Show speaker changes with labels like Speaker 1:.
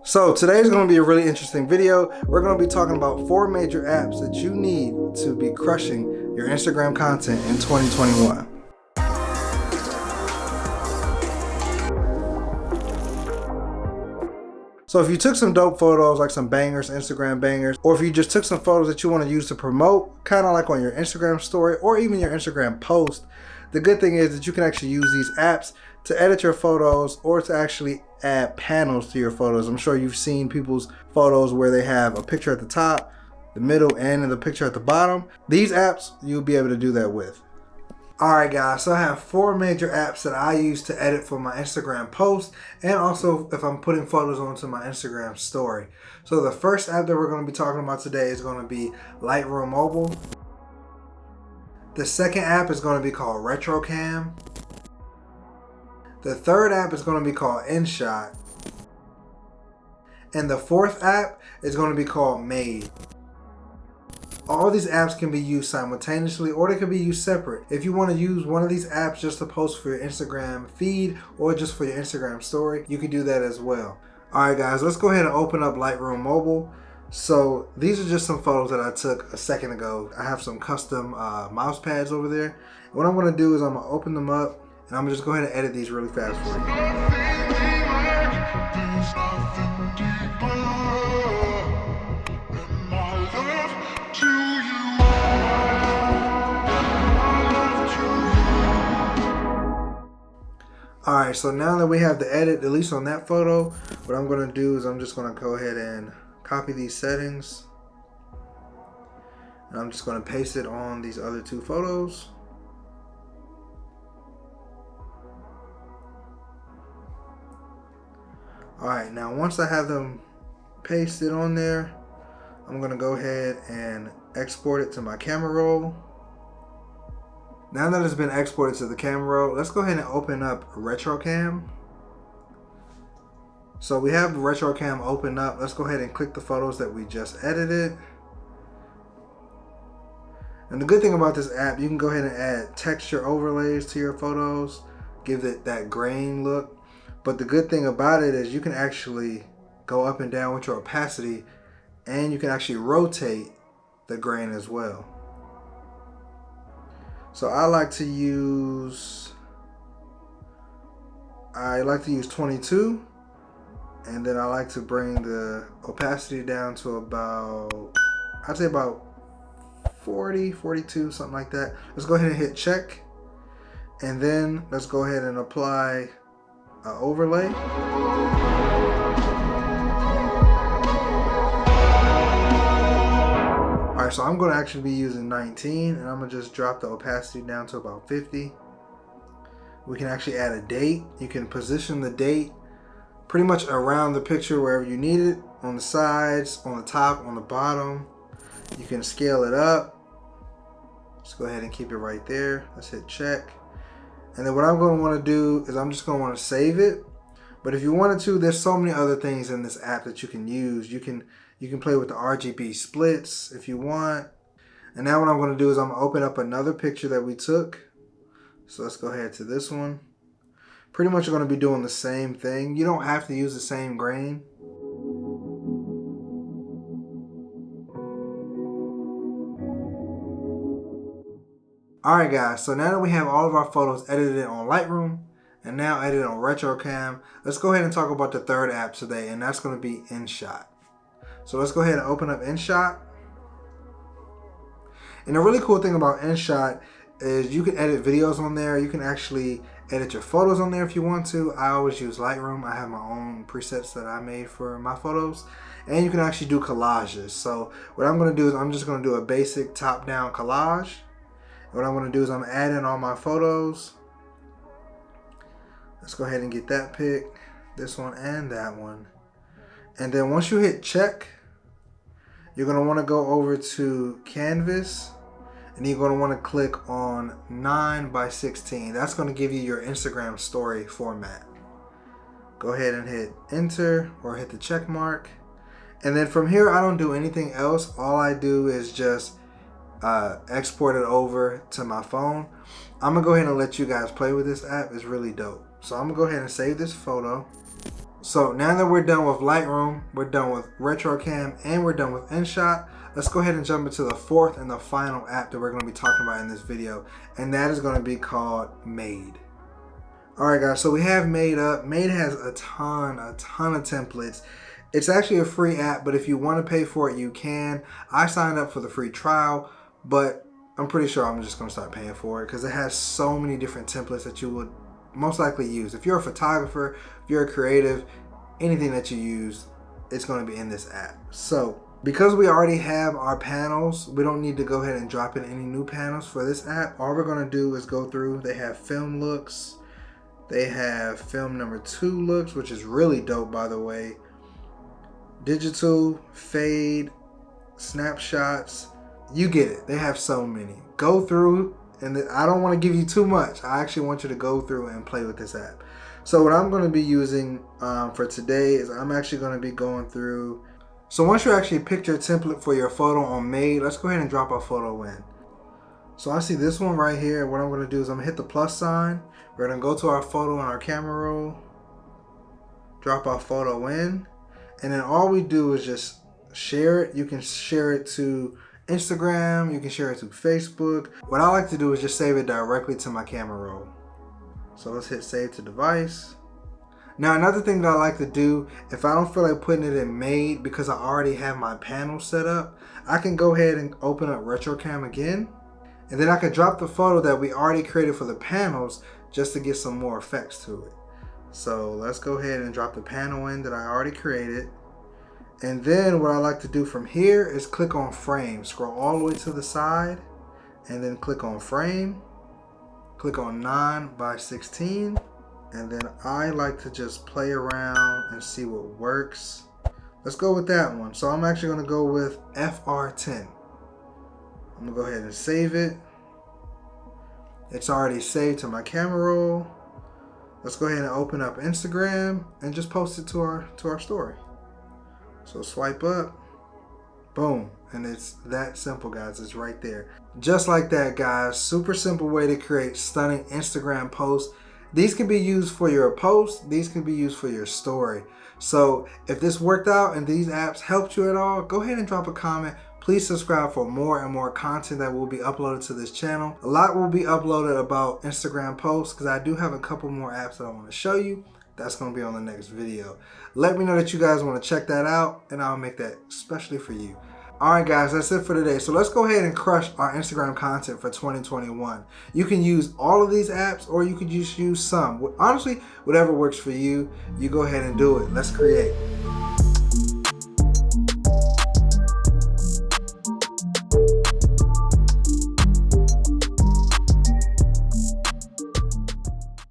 Speaker 1: So today's going to be a really interesting video. We're going to be talking about 4 major apps that you need to be crushing your Instagram content in 2021. So if you took some dope photos, like some bangers, Instagram bangers, or if you just took some photos that you want to use to promote, kind of like on your Instagram story or even your Instagram post, the good thing is that you can actually use these apps to edit your photos or to actually add panels to your photos. I'm sure you've seen people's photos where they have a picture at the top, the middle, and the picture at the bottom. These apps, you'll be able to do that with. Alright guys, so I have 4 major apps that I use to edit for my Instagram post and also if I'm putting photos onto my Instagram story. So the first app that we're going to be talking about today is going to be Lightroom Mobile. The second app is going to be called RetroCam. The third app is going to be called InShot. And the fourth app is going to be called Made. All these apps can be used simultaneously or they can be used separate. If you want to use one of these apps just to post for your Instagram feed or just for your Instagram story, you can do that as well. Alright guys, let's go ahead and open up Lightroom Mobile. So these are just some photos that I took a second ago. I have some custom mouse pads over there. What I'm going to do is I'm going to open them up and I'm going to just go ahead and edit these really fast for you. Alright, so now that we have the edit, at least on that photo, what I'm going to do is I'm just going to go ahead and copy these settings. And I'm just going to paste it on these other 2 photos. Alright, now once I have them pasted on there, I'm going to go ahead and export it to my camera roll. Now that it's been exported to the camera roll, let's go ahead and open up RetroCam. So we have RetroCam open up. Let's go ahead and click the photos that we just edited. And the good thing about this app, you can go ahead and add texture overlays to your photos, give it that grain look. But the good thing about it is you can actually go up and down with your opacity and you can actually rotate the grain as well. So I like to use 22, and then I like to bring the opacity down to about, I'd say about 40, 42, something like that. Let's go ahead and hit check, and then let's go ahead and apply an overlay. Alright, so I'm going to actually be using 19 and I'm going to just drop the opacity down to about 50. We can actually add a date. You can position the date pretty much around the picture wherever you need it, on the sides, on the top, on the bottom. You can scale it up. Let's go ahead and keep it right there. Let's hit check. And then what I'm going to want to do is I'm just going to want to save it. But if you wanted to, there's so many other things in this app that you can use. You can play with the RGB splits if you want. And now what I'm going to do is I'm going to open up another picture that we took. So let's go ahead to this one. Pretty much you're going to be doing the same thing. You don't have to use the same grain. Alright guys, so now that we have all of our photos edited on Lightroom and now edited on RetroCam, let's go ahead and talk about the third app today, and that's going to be InShot. So let's go ahead and open up InShot. And the really cool thing about InShot is you can edit videos on there. You can actually edit your photos on there if you want to. I always use Lightroom. I have my own presets that I made for my photos. And you can actually do collages. So what I'm going to do is I'm just going to do a basic top-down collage. What I'm going to do is I'm adding all my photos. Let's go ahead and get that picked. This one and that one. And then once you hit check, you're going to want to go over to Canvas. And you're going to want to click on 9:16. That's going to give you your Instagram story format. Go ahead and hit enter or hit the check mark. And then from here, I don't do anything else. All I do is just export it over to my phone. I'm gonna go ahead and let you guys play with this app. It's really dope. So I'm gonna go ahead and save this photo. So now that we're done with Lightroom, we're done with RetroCam, and we're done with InShot, let's go ahead and jump into the fourth and the final app that we're going to be talking about in this video, and that is going to be called Made. Alright guys, so we have Made up. Made has a ton of templates. It's actually a free app, but if you want to pay for it, you can. I signed up for the free trial, but I'm pretty sure I'm just going to start paying for it because it has so many different templates that you would most likely use. If you're a photographer, if you're a creative, anything that you use, it's going to be in this app. So because we already have our panels, we don't need to go ahead and drop in any new panels for this app. All we're going to do is go through. They have film looks. They have film number 2 looks, which is really dope, by the way. Digital, fade, snapshots. You get it. They have so many. Go through, and I don't want to give you too much. I actually want you to go through and play with this app. So what I'm going to be using for today is I'm actually going to be going through. So once you actually picked your template for your photo on Made, let's go ahead and drop our photo in. So I see this one right here. What I'm going to do is I'm going to hit the plus sign. We're going to go to our photo in our camera roll, drop our photo in, and then all we do is just share it. You can share it to Instagram, you can share it to Facebook. What I like to do is just save it directly to my camera roll. So let's hit save to device. Now another thing that I like to do, if I don't feel like putting it in Made because I already have my panel set up, I can go ahead and open up RetroCam again, and then I can drop the photo that we already created for the panels just to get some more effects to it. So let's go ahead and drop the panel in that I already created. And then what I like to do from here is click on frame, scroll all the way to the side, and then click on frame, click on 9:16, and then I like to just play around and see what works. Let's go with that one. So I'm actually going to go with FR10. I'm going to go ahead and save it. It's already saved to my camera roll. Let's go ahead and open up Instagram and just post it to our story. So swipe up, boom, and it's that simple, guys. It's right there. Just like that, guys. Super simple way to create stunning Instagram posts. These can be used for your post. These can be used for your story. So if this worked out and these apps helped you at all, go ahead and drop a comment. Please subscribe for more and more content that will be uploaded to this channel. A lot will be uploaded about Instagram posts because I do have a couple more apps that I want to show you. That's going to be on the next video. Let me know that you guys want to check that out, and I'll make that especially for you. Alright guys, that's it for today. So let's go ahead and crush our Instagram content for 2021. You can use all of these apps, or you could just use some. Honestly, whatever works for you, you go ahead and do it. Let's create.